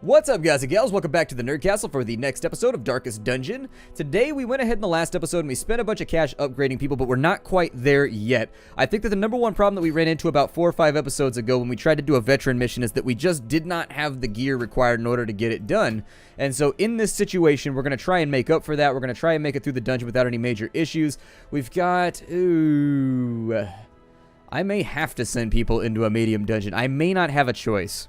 What's up, guys and gals? Welcome back to the Nerd Castle for the next episode of Darkest Dungeon. Today, we went ahead in the last episode and we spent a bunch of cash upgrading people, but we're not quite there yet. I think that the number one problem that we ran into about 4 or 5 episodes ago when we tried to do a veteran mission is that we just did not have the gear required in order to get it done. And so in this situation, we're going to try and make up for that. We're going to try and make it through the dungeon without any major issues. We've got... I may have to send people into a medium dungeon. I may not have a choice.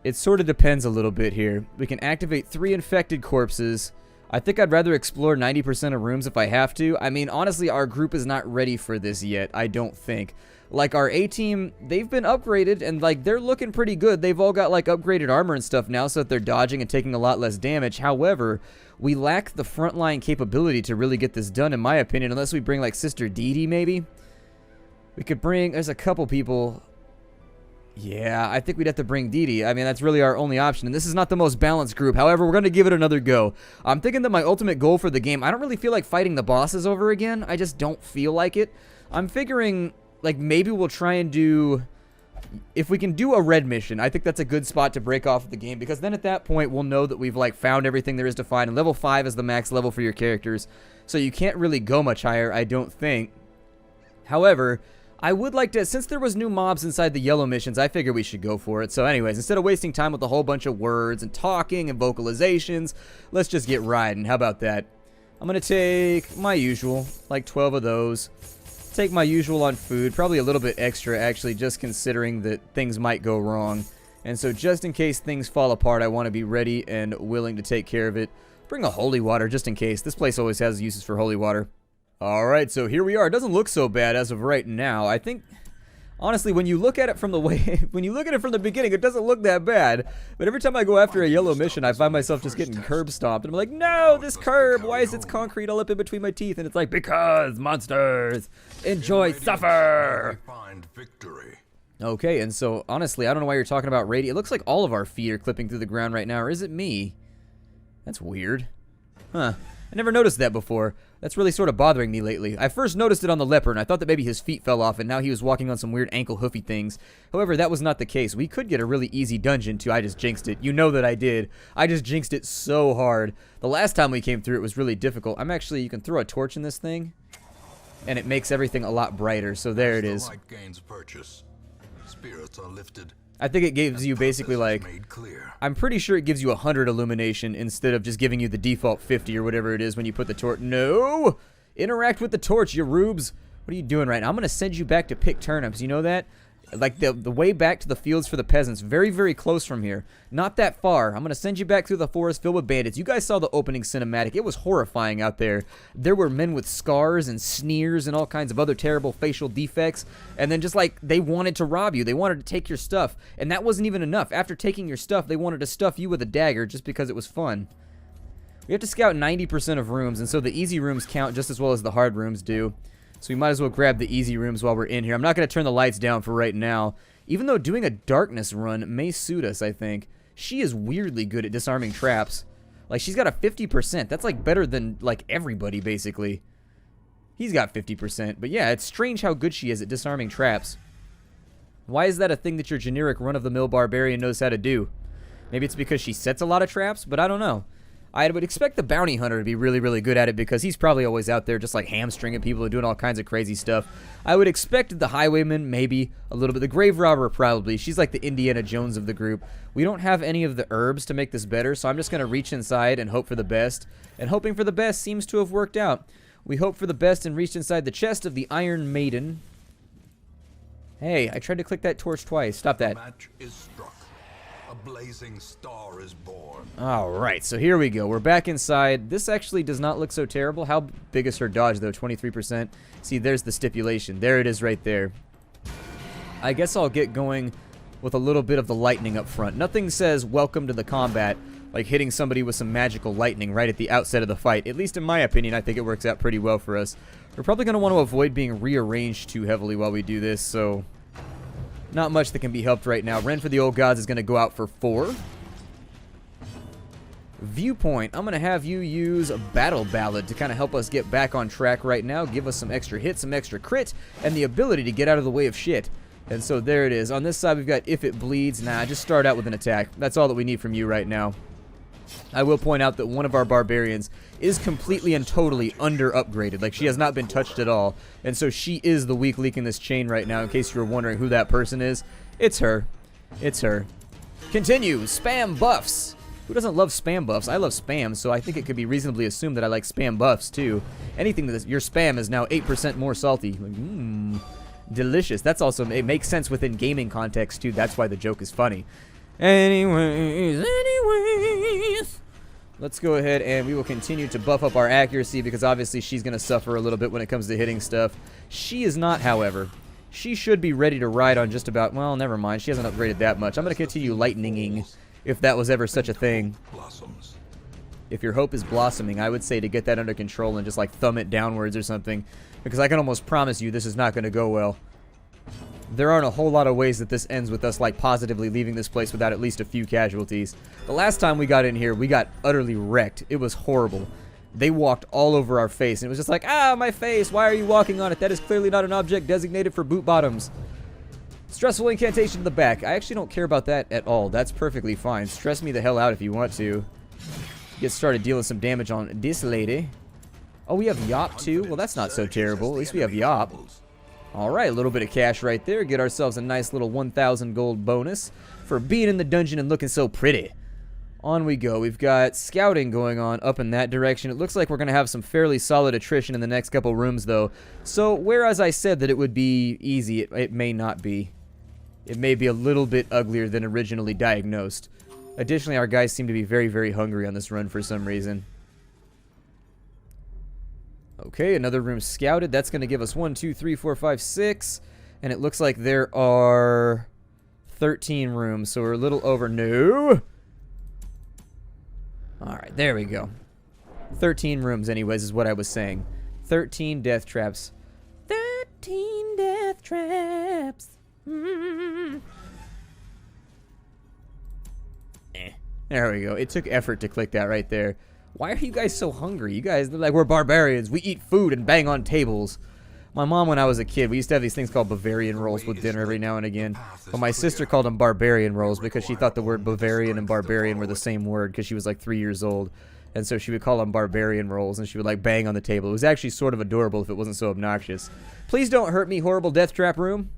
It sort of depends a little bit here. We can activate 3 infected corpses. I think I'd rather explore 90% of rooms if I have to. I mean, honestly, our group is not ready for this yet, I don't think. Like, our A-team, they've been upgraded, and, like, they're looking pretty good. They've all got, like, upgraded armor and stuff now, so that they're dodging and taking a lot less damage. However, we lack the frontline capability to really get this done, in my opinion, unless we bring, like, Sister Dee Dee, maybe. We could bring... There's a couple people... Yeah, I think we'd have to bring Dee Dee. I mean, that's really our only option, and this is not the most balanced group. However, we're going to give it another go. I'm thinking that my ultimate goal for the game, I don't really feel like fighting the bosses over again. I just don't feel like it. I'm figuring, like, maybe we'll try and do... If we can do a red mission, I think that's a good spot to break off the game, because then at that point, we'll know that we've, like, found everything there is to find, and level 5 is the max level for your characters, so you can't really go much higher, I don't think. However... I would like to, since there was new mobs inside the yellow missions, I figure we should go for it. So anyways, instead of wasting time with a whole bunch of words and talking and vocalizations, let's just get riding. How about that? I'm going to take my usual, like 12 of those. Take my usual on food, probably a little bit extra actually, just considering that things might go wrong. And so just in case things fall apart, I want to be ready and willing to take care of it. Bring a holy water just in case. This place always has uses for holy water. Alright, so here we are. It doesn't look so bad as of right now. I think, honestly, when you look at it from the when you look at it from the beginning, it doesn't look that bad. But every time I go after a yellow mission, I find myself just getting curb stomped. And I'm like, no, this curb, why is its concrete all up in between my teeth? And it's like, because monsters enjoy suffer. Okay, and so, honestly, I don't know why you're talking about radius. It looks like all of our feet are clipping through the ground right now, or is it me? That's weird. Huh. I never noticed that before. That's really sort of bothering me lately. I first noticed it on the leper, and I thought that maybe his feet fell off, and now he was walking on some weird ankle hoofy things. However, that was not the case. We could get a really easy dungeon, too. I just jinxed it. You know that I did. I just jinxed it so hard. The last time we came through, it was really difficult. I'm actually... You can throw a torch in this thing, and it makes everything a lot brighter. So there it is. Spirits are lifted. I think it gives you basically like, I'm pretty sure it gives you 100 illumination instead of just giving you the default 50 or whatever it is when you put the torch. No! Interact with the torch, you rubes. What are you doing right now? I'm going to send you back to pick turnips. You know that? Like the way back to the fields for the peasants. Very, very close from here. Not that far. I'm going to send you back through the forest filled with bandits. You guys saw the opening cinematic. It was horrifying out there. There were men with scars and sneers and all kinds of other terrible facial defects. And then just like, they wanted to rob you. They wanted to take your stuff. And that wasn't even enough. After taking your stuff, they wanted to stuff you with a dagger just because it was fun. We have to scout 90% of rooms. And so the easy rooms count just as well as the hard rooms do. So we might as well grab the easy rooms while we're in here. I'm not going to turn the lights down for right now. Even though doing a darkness run may suit us, I think. She is weirdly good at disarming traps. Like, she's got a 50%. That's, like, better than, like, everybody, basically. He's got 50%. But, yeah, it's strange how good she is at disarming traps. Why is that a thing that your generic run-of-the-mill barbarian knows how to do? Maybe it's because she sets a lot of traps, but I don't know. I would expect the bounty hunter to be really, really good at it because he's probably always out there just like hamstringing people and doing all kinds of crazy stuff. I would expect the highwayman maybe a little bit. The grave robber probably. She's like the Indiana Jones of the group. We don't have any of the herbs to make this better, so I'm just going to reach inside and hope for the best. And hoping for the best seems to have worked out. We hope for the best and reached inside the chest of the Iron Maiden. Hey, I tried to click that torch twice. Stop that. Match is struck. A blazing star is born. Alright, so here we go. We're back inside. This actually does not look so terrible. How big is her dodge, though? 23%? See, there's the stipulation. There it is right there. I guess I'll get going with a little bit of the lightning up front. Nothing says welcome to the combat like hitting somebody with some magical lightning right at the outset of the fight. At least in my opinion, I think it works out pretty well for us. We're probably going to want to avoid being rearranged too heavily while we do this, so... Not much that can be helped right now. Ren for the Old Gods is going to go out for 4. Viewpoint. I'm going to have you use a Battle Ballad to kind of help us get back on track right now. Give us some extra hits, some extra crit, and the ability to get out of the way of shit. And so there it is. On this side, we've got if it bleeds. Nah, just start out with an attack. That's all that we need from you right now. I will point out that one of our barbarians is completely and totally under-upgraded. Like, she has not been touched at all. And so she is the weak link in this chain right now, in case you were wondering who that person is. It's her. It's her. Continue. Spam buffs. Who doesn't love spam buffs? I love spam, so I think it could be reasonably assumed that I like spam buffs, too. Anything that your spam is now 8% more salty. Like, delicious. That's also, it makes sense within gaming context, too. That's why the joke is funny. Anyways. Let's go ahead and we will continue to buff up our accuracy because obviously she's going to suffer a little bit when it comes to hitting stuff. She is not, however. She should be ready to ride on just about, well, never mind. She hasn't upgraded that much. I'm going to continue lightninging if that was ever such a thing. If your hope is blossoming, I would say to get that under control and just like thumb it downwards or something, because I can almost promise you this is not going to go well. There aren't a whole lot of ways that this ends with us like positively leaving this place without at least a few casualties. The last time we got in here, we got utterly wrecked. It was horrible. They walked all over our face, and it was just like, ah, my face, why are you walking on it? That is clearly not an object designated for boot bottoms. Stressful incantation to the back. I actually don't care about that at all. That's perfectly fine. Stress me the hell out if you want to. Get started dealing some damage on this lady. Oh, we have Yop too? Well, that's not so terrible. At least we have Yop. Alright, a little bit of cash right there. Get ourselves a nice little 1,000 gold bonus for being in the dungeon and looking so pretty. On we go. We've got scouting going on up in that direction. It looks like we're going to have some fairly solid attrition in the next couple rooms, though. So, whereas I said that it would be easy, it may not be. It may be a little bit uglier than originally diagnosed. Additionally, our guys seem to be very, very hungry on this run for some reason. Okay, another room scouted. That's going to give us 1, 2, 3, 4, 5, 6. And it looks like there are 13 rooms, so we're a little over. No! Alright, there we go. 13 rooms, anyways, is what I was saying. 13 death traps. 13 death traps. There we go. It took effort to click that right there. Why are you guys so hungry? You guys, they're like, we're barbarians. We eat food and bang on tables. My mom, when I was a kid, we used to have these things called Bavarian rolls with dinner every now and again. But my sister called them barbarian rolls because she thought the word Bavarian and barbarian were the same word because she was like 3 years old. And so she would call them barbarian rolls and she would like bang on the table. It was actually sort of adorable if it wasn't so obnoxious. Please don't hurt me, horrible death trap room.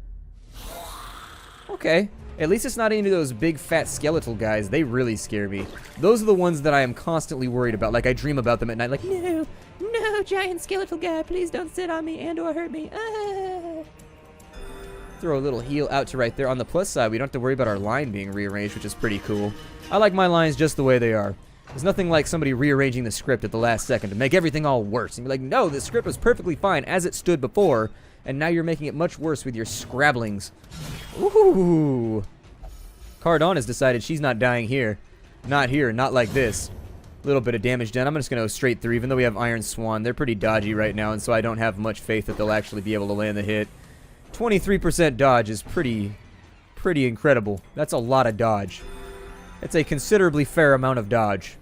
Okay. At least it's not any of those big fat skeletal guys. They really scare me. Those are the ones that I am constantly worried about. Like I dream about them at night like, no, no, giant skeletal guy, please don't sit on me and or hurt me. Ah. Throw a little heal out to right there. On the plus side, we don't have to worry about our line being rearranged, which is pretty cool. I like my lines just the way they are. There's nothing like somebody rearranging the script at the last second to make everything all worse. And be like, no, the script was perfectly fine as it stood before, and now you're making it much worse with your scrabblings. Ooh. Cardon has decided she's not dying here. Not here, not like this. A little bit of damage done. I'm just going to go straight through, even though we have Iron Swan. They're pretty dodgy right now, and so I don't have much faith that they'll actually be able to land the hit. 23% dodge is pretty incredible. That's a lot of dodge. It's a considerably fair amount of dodge.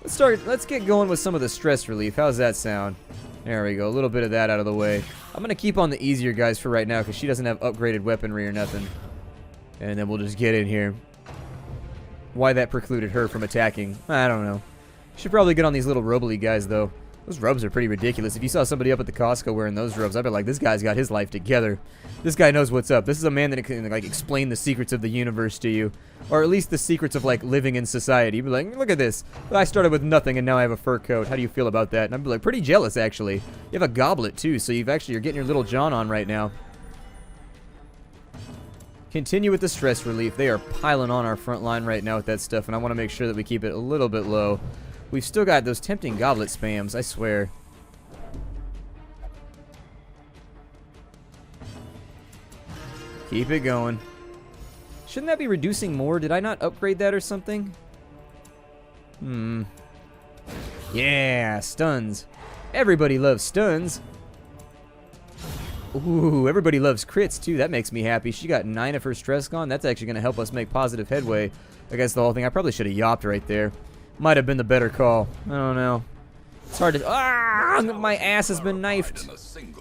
Let's get going with some of the stress relief. How's that sound? There we go. A little bit of that out of the way. I'm going to keep on the easier guys for right now because she doesn't have upgraded weaponry or nothing. And then we'll just get in here. Why that precluded her from attacking, I don't know. Should probably get on these little robely guys, though. Those robes are pretty ridiculous. If you saw somebody up at the Costco wearing those robes, I'd be like, this guy's got his life together. This guy knows what's up. This is a man that can, like, explain the secrets of the universe to you. Or at least the secrets of, like, living in society. You'd be like, look at this. I started with nothing and now I have a fur coat. How do you feel about that? And I'd be like, pretty jealous, actually. You have a goblet, too, so you're getting your little John on right now. Continue with the stress relief. They are piling on our front line right now with that stuff, and I want to make sure that we keep it a little bit low. We've still got those tempting goblet spams, I swear. Keep it going. Shouldn't that be reducing more? Did I not upgrade that or something? Yeah, stuns. Everybody loves stuns. Ooh, everybody loves crits, too. That makes me happy. She got 9 of her stress gone. That's actually going to help us make positive headway against the whole thing. I probably should have yopped right there. Might have been the better call. I don't know. It's hard to... Ah! My ass has been knifed.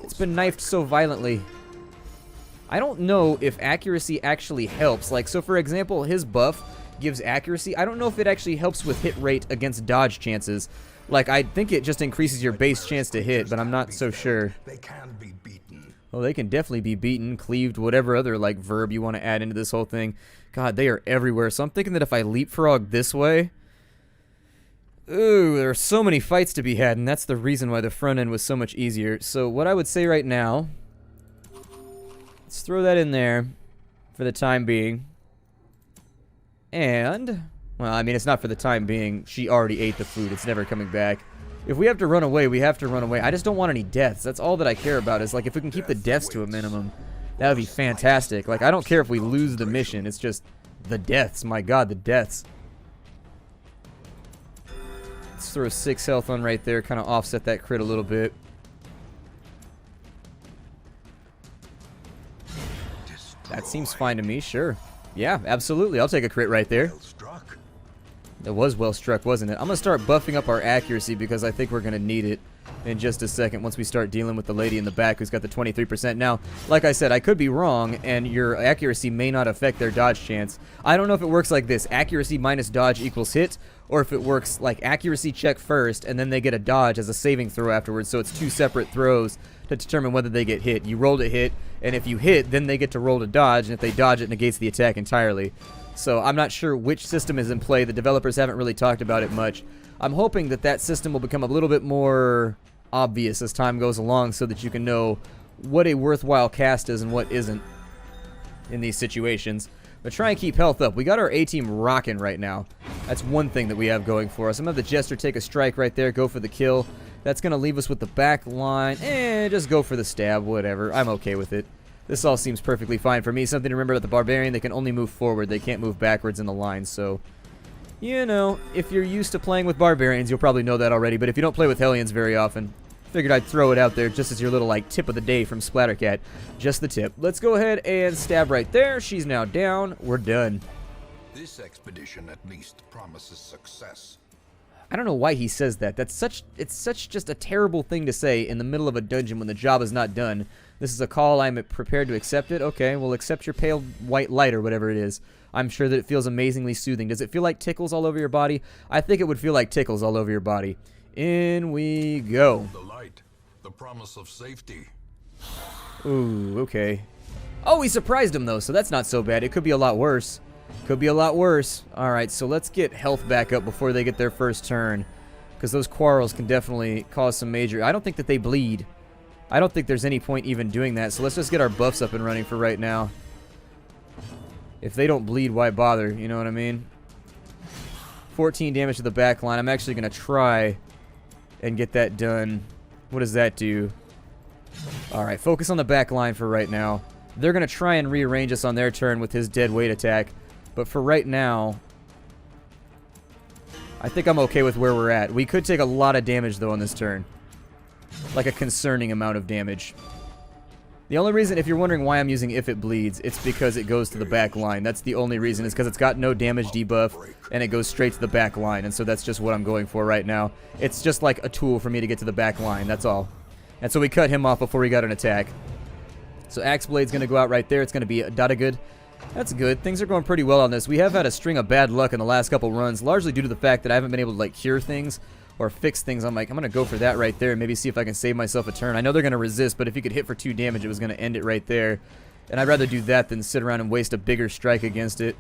It's been knifed so violently. I don't know if accuracy actually helps. Like, so for example, his buff gives accuracy. I don't know if it actually helps with hit rate against dodge chances. Like, I think it just increases your base chance to hit, but I'm not so sure. They can be beaten. Well, they can definitely be beaten, cleaved, whatever other, like, verb you want to add into this whole thing. God, they are everywhere. So I'm thinking that if I leapfrog this way... Ooh, there are so many fights to be had, and that's the reason why the front end was so much easier. So what I would say right now... Let's throw that in there for the time being. And... Well, I mean, it's not for the time being. She already ate the food. It's never coming back. If we have to run away, we have to run away. I just don't want any deaths. That's all that I care about is, like, if we can keep the deaths to a minimum, that would be fantastic. Like, I don't care if we lose the mission. It's just the deaths. My God, the deaths. Let's throw 6 health on right there. Kind of offset that crit a little bit. That seems fine to me, sure. Yeah, absolutely. I'll take a crit right there. It was well struck, wasn't it? I'm going to start buffing up our accuracy because I think we're going to need it in just a second once we start dealing with the lady in the back who's got the 23%. Now, like I said, I could be wrong, and your accuracy may not affect their dodge chance. I don't know if it works like this, accuracy minus dodge equals hit, or if it works like accuracy check first, and then they get a dodge as a saving throw afterwards, so it's 2 separate throws to determine whether they get hit. You roll to hit, and if you hit, then they get to roll to dodge, and if they dodge, it negates the attack entirely. So I'm not sure which system is in play. The developers haven't really talked about it much. I'm hoping that that system will become a little bit more obvious as time goes along so that you can know what a worthwhile cast is and what isn't in these situations. But try and keep health up. We got our A-team rocking right now. That's one thing that we have going for us. I'm going to have the Jester take a strike right there, go for the kill. That's going to leave us with the back line. Just go for the stab, whatever. I'm okay with it. This all seems perfectly fine for me. Something to remember about the Barbarian, they can only move forward. They can't move backwards in the line, so... You know, if you're used to playing with Barbarians, you'll probably know that already, but if you don't play with Hellions very often, figured I'd throw it out there just as your little, like, tip of the day from Splattercat. Just the tip. Let's go ahead and stab right there. She's now down. We're done. This expedition at least promises success. I don't know why he says that. It's such just a terrible thing to say in the middle of a dungeon when the job is not done. This is a call. I'm prepared to accept it. Okay, we'll accept your pale white light or whatever it is. I'm sure that it feels amazingly soothing. Does it feel like tickles all over your body? I think it would feel like tickles all over your body. In we go. The light, the promise of safety. Ooh, okay. Oh, he surprised him though, so that's not so bad. It could be a lot worse. Could be a lot worse. Alright, so let's get health back up before they get their first turn. Because those quarrels can definitely cause some major... I don't think that they bleed. I don't think there's any point even doing that, so let's just get our buffs up and running for right now. If they don't bleed, why bother? You know what I mean? 14 damage to the back line. I'm actually going to try and get that done. What does that do? Alright, focus on the back line for right now. They're going to try and rearrange us on their turn with his dead weight attack. But for right now, I think I'm okay with where we're at. We could take a lot of damage, though, on this turn. Like a concerning amount of damage. The only reason, if you're wondering why I'm using if it bleeds, it's because it goes to the back line. That's the only reason, is because it's got no damage debuff, and it goes straight to the back line. And so that's just what I'm going for right now. It's just like a tool for me to get to the back line, that's all. And so we cut him off before he got an attack. So Axe Blade's going to go out right there. It's going to be a Dadagood. That's good. Things are going pretty well on this. We have had a string of bad luck in the last couple runs, largely due to the fact that I haven't been able to, like, cure things or fix things. I'm like, I'm going to go for that right there and maybe see if I can save myself a turn. I know they're going to resist, but if he could hit for 2 damage, it was going to end it right there. And I'd rather do that than sit around and waste a bigger strike against it.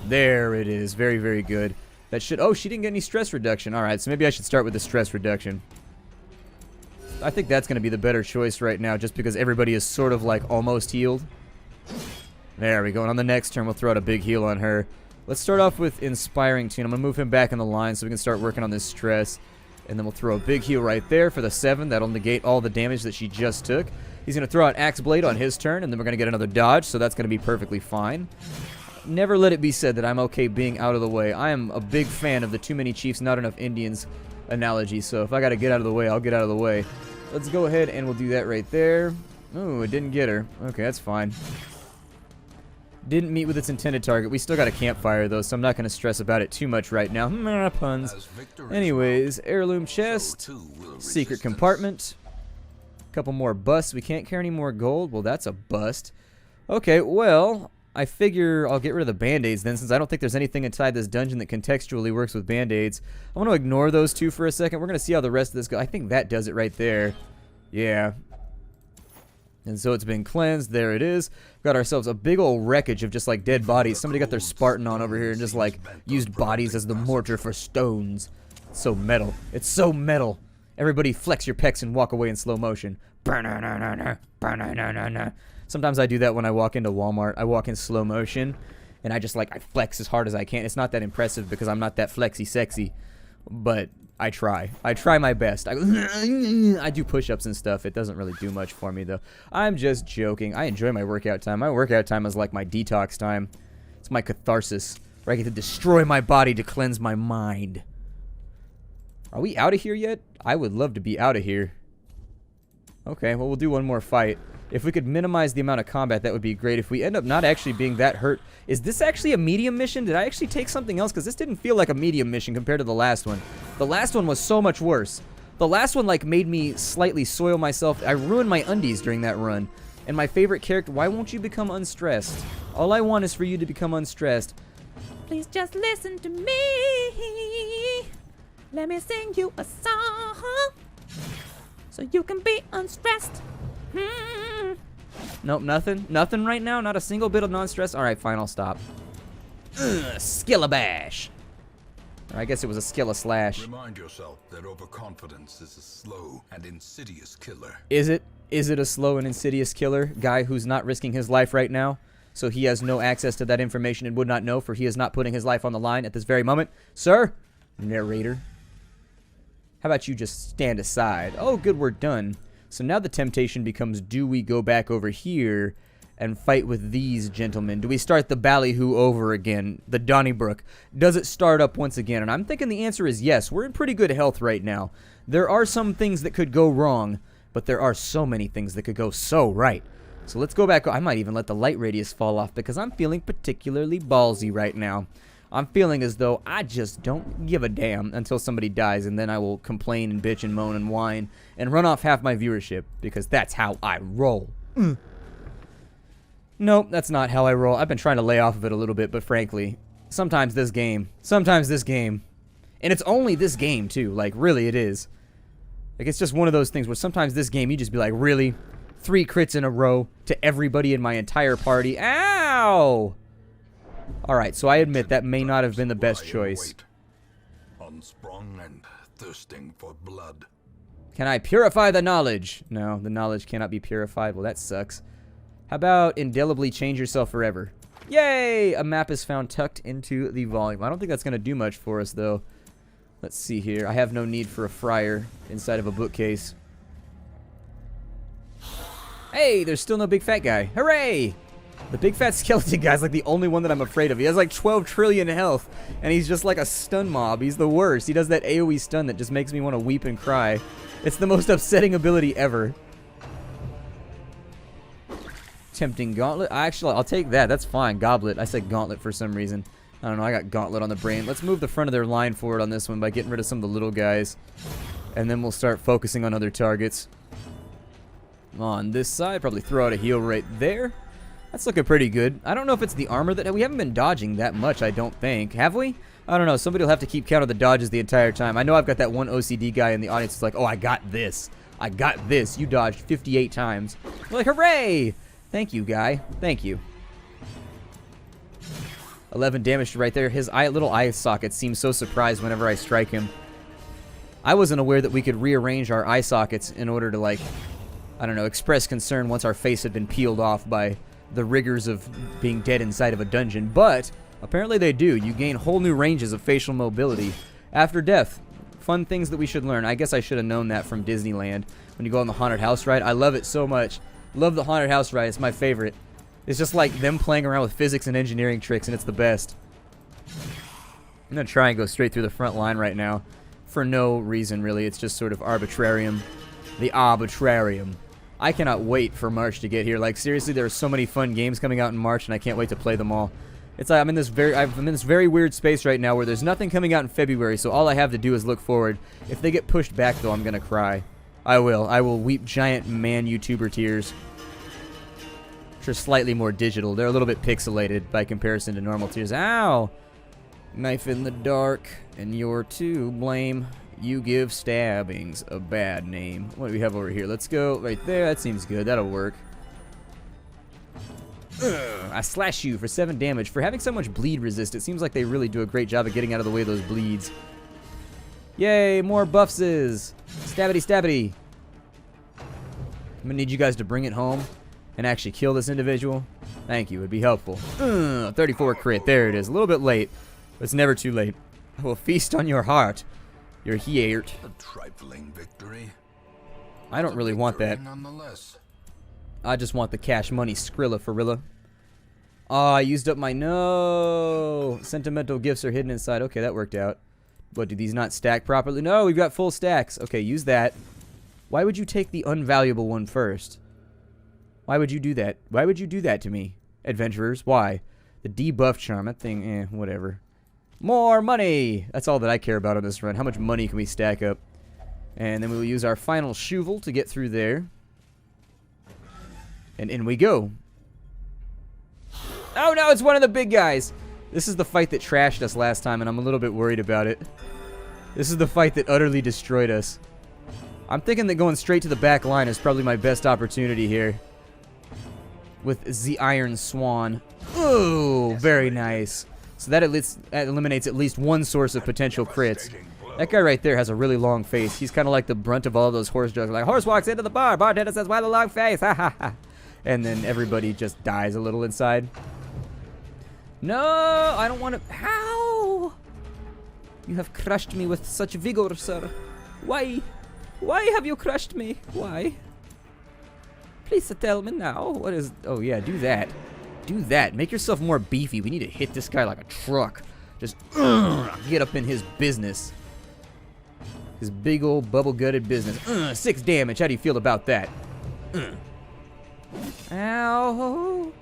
There it is. Very, very good. That should... Oh, she didn't get any stress reduction. Alright, so maybe I should start with the stress reduction. I think that's going to be the better choice right now, just because everybody is sort of, like, almost healed. There we go. And on the next turn, we'll throw out a big heal on her. Let's start off with Inspiring Tune. I'm going to move him back in the line so we can start working on this stress. And then we'll throw a big heal right there for the 7. That'll negate all the damage that she just took. He's going to throw out Axe Blade on his turn, and then we're going to get another dodge, so that's going to be perfectly fine. Never let it be said that I'm okay being out of the way. I am a big fan of the too many chiefs, not enough Indians analogy, so if I got to get out of the way, I'll get out of the way. Let's go ahead and we'll do that right there. Ooh, it didn't get her. Okay, that's fine. Didn't meet with its intended target. We still got a campfire, though, so I'm not going to stress about it too much right now. Puns. Anyways, heirloom chest, secret compartment, a couple more busts. We can't carry any more gold. Well, that's a bust. Okay, well, I figure I'll get rid of the band-aids then, since I don't think there's anything inside this dungeon that contextually works with band-aids. I want to ignore those two for a second. We're going to see how the rest of this goes. I think that does it right there. Yeah. And so it's been cleansed. There it is. Got ourselves a big old wreckage of just like dead bodies. Somebody got their Spartan on over here and just like used bodies as the mortar for stones. It's so metal. It's so metal. Everybody flex your pecs and walk away in slow motion. Sometimes I do that when I walk into Walmart. I walk in slow motion and I just like I flex as hard as I can. It's not that impressive because I'm not that flexy sexy, but I try. I try my best. I do push-ups and stuff. It doesn't really do much for me, though. I'm just joking. I enjoy my workout time. My workout time is like my detox time. It's my catharsis, where I get to destroy my body to cleanse my mind. Are we out of here yet? I would love to be out of here. Okay, well, we'll do one more fight. If we could minimize the amount of combat, that would be great. If we end up not actually being that hurt... Is this actually a medium mission? Did I actually take something else? Because this didn't feel like a medium mission compared to the last one. The last one was so much worse. The last one, like, made me slightly soil myself. I ruined my undies during that run. And my favorite character... Why won't you become unstressed? All I want is for you to become unstressed. Please just listen to me. Let me sing you a song. So you can be unstressed. Nope, nothing. Nothing right now. Not a single bit of non-stress. Alright, fine, I'll stop. Skillabash. Or I guess it was a Skilla-slash. Remind yourself that overconfidence is a slow and insidious killer. Is it? Is it a slow and insidious killer? Guy who's not risking his life right now? So he has no access to that information and would not know, for he is not putting his life on the line at this very moment. Sir? Narrator. How about you just stand aside? Oh, good, we're done. So now the temptation becomes, do we go back over here and fight with these gentlemen? Do we start the ballyhoo over again? The Donnybrook? Does it start up once again? And I'm thinking the answer is yes. We're in pretty good health right now. There are some things that could go wrong, but there are so many things that could go so right. So let's go back. I might even let the light radius fall off because I'm feeling particularly ballsy right now. I'm feeling as though I just don't give a damn until somebody dies, and then I will complain and bitch and moan and whine and run off half my viewership because that's how I roll. Nope, that's not how I roll. I've been trying to lay off of it a little bit, but frankly, sometimes this game, and it's only this game too, like really it is. Like it's just one of those things where sometimes this game you just be like, really? 3 crits in a row to everybody in my entire party. Ow! Alright, so I admit that may not have been the best choice. Unsprung and thirsting for blood. Can I purify the knowledge? No, the knowledge cannot be purified. Well, that sucks. How about indelibly change yourself forever? Yay! A map is found tucked into the volume. I don't think that's going to do much for us, though. Let's see here. I have no need for a friar inside of a bookcase. Hey, there's still no big fat guy. Hooray! The big fat skeleton guy's like the only one that I'm afraid of. He has like 12 trillion health, and he's just like a stun mob. He's the worst. He does that AoE stun that just makes me want to weep and cry. It's the most upsetting ability ever. Tempting gauntlet. Actually, I'll take that. That's fine. Goblet. I said gauntlet for some reason. I don't know. I got gauntlet on the brain. Let's move the front of their line forward on this one by getting rid of some of the little guys. And then we'll start focusing on other targets. On this side, probably throw out a heal right there. That's looking pretty good. I don't know if it's the armor that... We haven't been dodging that much, I don't think. Have we? I don't know. Somebody will have to keep count of the dodges the entire time. I know I've got that one OCD guy in the audience who's like, oh, I got this. I got this. You dodged 58 times. We're like, hooray! Thank you, guy. Thank you. 11 damage right there. His little eye socket seems so surprised whenever I strike him. I wasn't aware that we could rearrange our eye sockets in order to, like, I don't know, express concern once our face had been peeled off by the rigors of being dead inside of a dungeon, but apparently they do. You gain whole new ranges of facial mobility after death. Fun things that we should learn. I guess I should have known that from Disneyland when you go on the haunted house ride. I love it so much. Love the haunted house ride. It's my favorite. It's just like them playing around with physics and engineering tricks, and it's the best. I'm gonna try and go straight through the front line right now for no reason really. It's just sort of arbitrarium. The arbitrarium. I cannot wait for March to get here. Like seriously, there are so many fun games coming out in March, and I can't wait to play them all. It's like I'm in this very weird space right now where there's nothing coming out in February, so all I have to do is look forward. If they get pushed back, though, I'm gonna cry. I will. I will weep giant man YouTuber tears. which are slightly more digital. They're a little bit pixelated by comparison to normal tiers. Ow! Knife in the dark, and you're to blame. You give stabbings a bad name. What do we have over here? Let's go right there. That seems good. That'll work. I slash you for 7 damage. For having so much bleed resist, it seems like they really do a great job of getting out of the way of those bleeds. Yay, more buffses. Stabbity, stabbity. I'm gonna need you guys to bring it home and actually kill this individual. Thank you, it'd be helpful. 34 crit, there it is. A little bit late, but it's never too late. I will feast on your heart. Your heart. A trifling victory. I don't really want that. Nonetheless. I just want the cash money, Skrilla Farilla. Oh, I used up my no. Sentimental gifts are hidden inside. Okay, that worked out. What, do these not stack properly? No, we've got full stacks. Okay, use that. Why would you take the unvaluable one first? Why would you do that? Why would you do that to me, adventurers? Why? The debuff charm, that thing, whatever. More money! That's all that I care about on this run. How much money can we stack up? And then we'll use our final shovel to get through there. And in we go. Oh no, it's one of the big guys! This is the fight that trashed us last time, and I'm a little bit worried about it. This is the fight that utterly destroyed us. I'm thinking that going straight to the back line is probably my best opportunity here. With the Iron Swan. Ooh, very nice. So that eliminates at least one source of potential crits. That guy right there has a really long face. He's kind of like the brunt of all of those horse jokes. Like, horse walks into the bar, bartender says, why the long face? Ha ha ha. And then everybody just dies a little inside. No, I don't want to. How? You have crushed me with such vigor, sir. Why? Why have you crushed me? Why? Please tell me now. What is... Oh, yeah, do that. Do that. Make yourself more beefy. We need to hit this guy like a truck. Just get up in his business. His big old bubble-gutted business. 6 damage. How do you feel about that? Ow.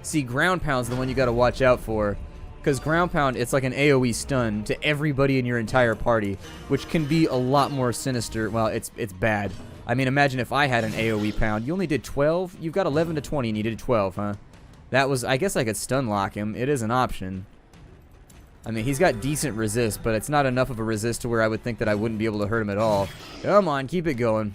See, ground pound's the one you gotta watch out for. Because ground pound, it's like an AoE stun to everybody in your entire party, which can be a lot more sinister. Well, it's bad. I mean, imagine if I had an AoE pound. You only did 12? You've got 11 to 20 and you did 12, huh? That was... I guess I could stun lock him. It is an option. I mean, he's got decent resist, but it's not enough of a resist to where I would think that I wouldn't be able to hurt him at all. Come on, keep it going.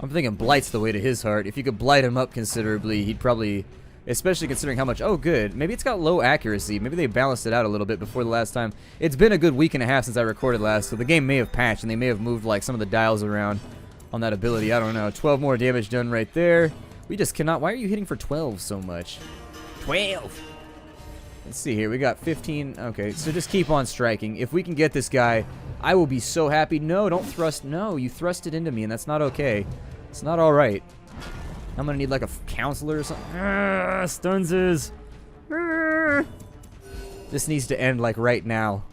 I'm thinking Blight's the way to his heart. If you could blight him up considerably, he'd probably... Especially considering how much... Oh, good. Maybe it's got low accuracy. Maybe they balanced it out a little bit before the last time. It's been a good week and a half since I recorded last, so the game may have patched, and they may have moved, like, some of the dials around on that ability. I don't know. 12 more damage done right there. We just cannot... Why are you hitting for 12 so much? 12! Let's see here. We got 15... Okay, so just keep on striking. If we can get this guy, I will be so happy. No, don't thrust... No, you thrust it into me, and that's not okay. It's not alright. I'm gonna need like a counselor or something. Stunses. This needs to end like right now.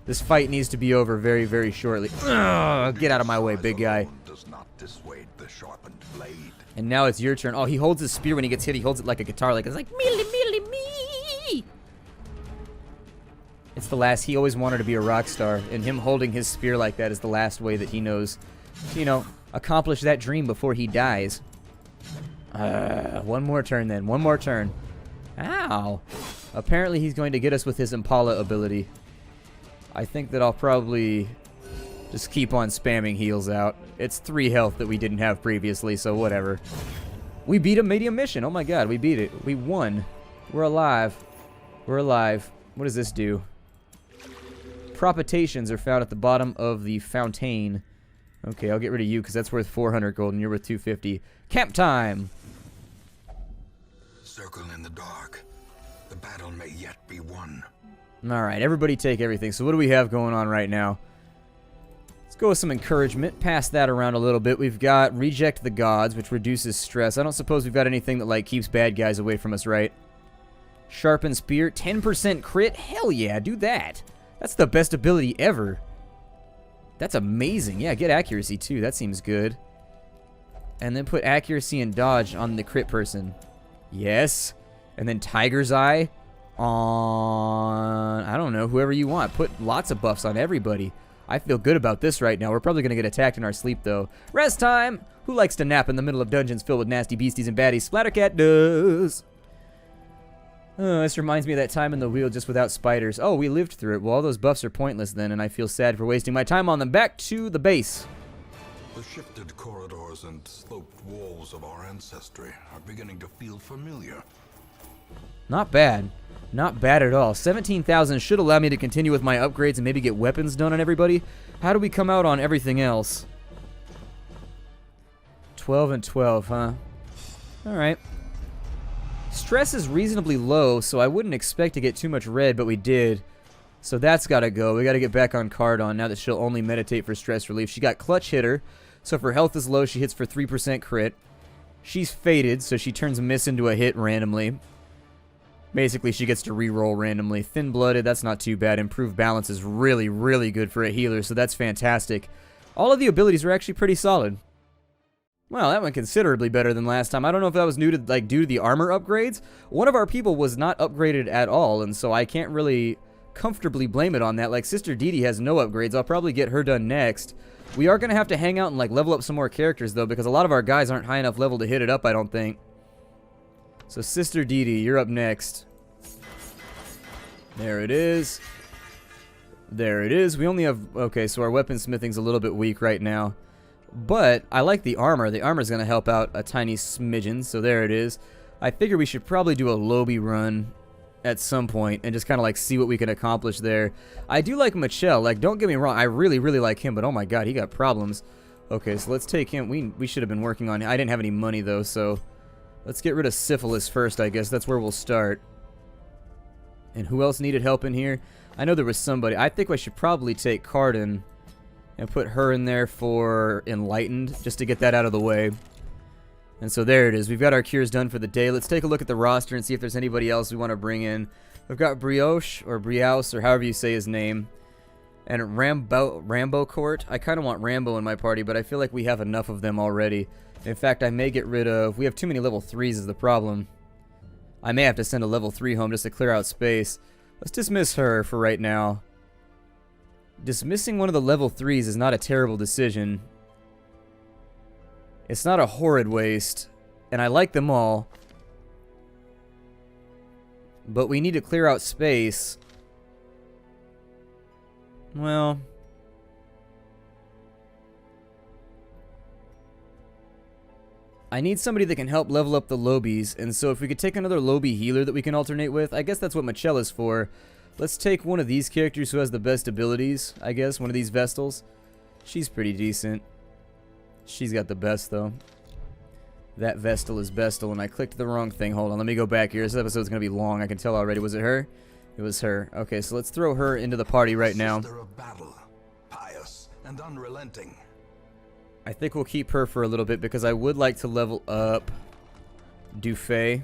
This fight needs to be over very, very shortly. Get out of my way, big guy. Does not dissuade the sharpened blade. And now it's your turn. Oh, he holds his spear when he gets hit. He holds it like a guitar, like it's like mealy, mealy, me. It's the last. He always wanted to be a rock star, and him holding his spear like that is the last way that he knows, you know, accomplish that dream before he dies. One more turn then. One more turn. Ow. Apparently he's going to get us with his Impala ability. I think that I'll probably just keep on spamming heals out. It's 3 health that we didn't have previously, so whatever. We beat a medium mission. Oh my god, we beat it. We won. We're alive. We're alive. What does this do? Propitations are found at the bottom of the fountain. Okay, I'll get rid of you because that's worth 400 gold and you're worth 250. Camp time! Circle in the dark. The battle may yet be won. Alright, everybody take everything. So what do we have going on right now? Let's go with some encouragement. Pass that around a little bit. We've got Reject the Gods, which reduces stress. I don't suppose we've got anything that, like, keeps bad guys away from us, right? Sharpen Spear, 10% crit? Hell yeah, do that! That's the best ability ever. That's amazing. Yeah, get accuracy too. That seems good. And then put accuracy and dodge on the crit person. Yes. And then Tiger's Eye on... I don't know, whoever you want. Put lots of buffs on everybody. I feel good about this right now. We're probably going to get attacked in our sleep, though. Rest time! Who likes to nap in the middle of dungeons filled with nasty beasties and baddies? Splattercat does! Oh, this reminds me of that time in the wheel just without spiders. Oh, we lived through it. Well, all those buffs are pointless then, and I feel sad for wasting my time on them. Back to the base. The shifted corridors and sloped walls of our ancestry are beginning to feel familiar. Not bad. Not bad at all. 17,000 should allow me to continue with my upgrades and maybe get weapons done on everybody. How do we come out on everything else? 12 and 12, huh? Alright. Stress is reasonably low, so I wouldn't expect to get too much red, but we did. So that's gotta go. We gotta get back on Cardon now that she'll only meditate for stress relief. She got Clutch Hitter, so if her health is low, she hits for 3% crit. She's Fated, so she turns a miss into a hit randomly. Basically, she gets to reroll randomly. Thin-Blooded, that's not too bad. Improved Balance is really, really good for a healer, so that's fantastic. All of the abilities are actually pretty solid. Well, that went considerably better than last time. I don't know if that was due to the armor upgrades. One of our people was not upgraded at all, and so I can't really comfortably blame it on that. Like, Sister Dee Dee has no upgrades. I'll probably get her done next. We are going to have to hang out and, like, level up some more characters, though, because a lot of our guys aren't high enough level to hit it up, I don't think. So, Sister Dee Dee, you're up next. There it is. There it is. We only have... Okay, so our weaponsmithing's a little bit weak right now. But I like the armor. The armor's going to help out a tiny smidgen, so there it is. I figure we should probably do a Lobby run at some point and just kind of like see what we can accomplish there. I do like Michelle. Like, don't get me wrong. I really, really like him, but oh my god, he got problems. Okay, so let's take him. We should have been working on... I didn't have any money, though, so... Let's get rid of Syphilis first, I guess. That's where we'll start. And who else needed help in here? I know there was somebody. I think I should probably take Cardon and put her in there for Enlightened, just to get that out of the way. And so there it is. We've got our cures done for the day. Let's take a look at the roster and see if there's anybody else we want to bring in. We've got Brioche, or Briouse, or however you say his name. And Rambo Court. I kind of want Rambo in my party, but I feel like we have enough of them already. In fact, I may get rid of... We have too many level 3s is the problem. I may have to send a level 3 home just to clear out space. Let's dismiss her for right now. Dismissing one of the level 3s is not a terrible decision. It's not a horrid waste. And I like them all. But we need to clear out space. Well... I need somebody that can help level up the Lobies, and so if we could take another Lobby healer that we can alternate with, I guess that's what Michelle is for. Let's take one of these characters who has the best abilities, I guess, one of these Vestals. She's pretty decent. She's got the best, though. That Vestal is Bestal, and I clicked the wrong thing. Hold on, let me go back here. This episode's going to be long, I can tell already. Was it her? It was her. Okay, so let's throw her into the party right now. Sister of battle, pious and unrelenting. I think we'll keep her for a little bit because I would like to level up Dufay.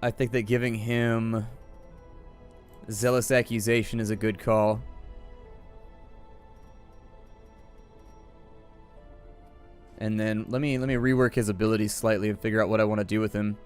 I think that giving him Zealous Accusation is a good call. And then let me rework his abilities slightly and figure out what I want to do with him.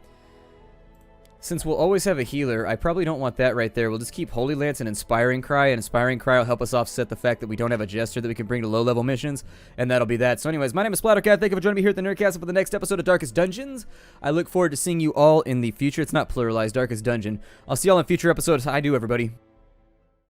Since we'll always have a healer, I probably don't want that right there. We'll just keep Holy Lance and Inspiring Cry, and Inspiring Cry will help us offset the fact that we don't have a Jester that we can bring to low-level missions, and that'll be that. So anyways, my name is Splattercat. Thank you for joining me here at the Nerdcast for the next episode of Darkest Dungeons. I look forward to seeing you all in the future. It's not pluralized, Darkest Dungeon. I'll see y'all in future episodes. I do, everybody.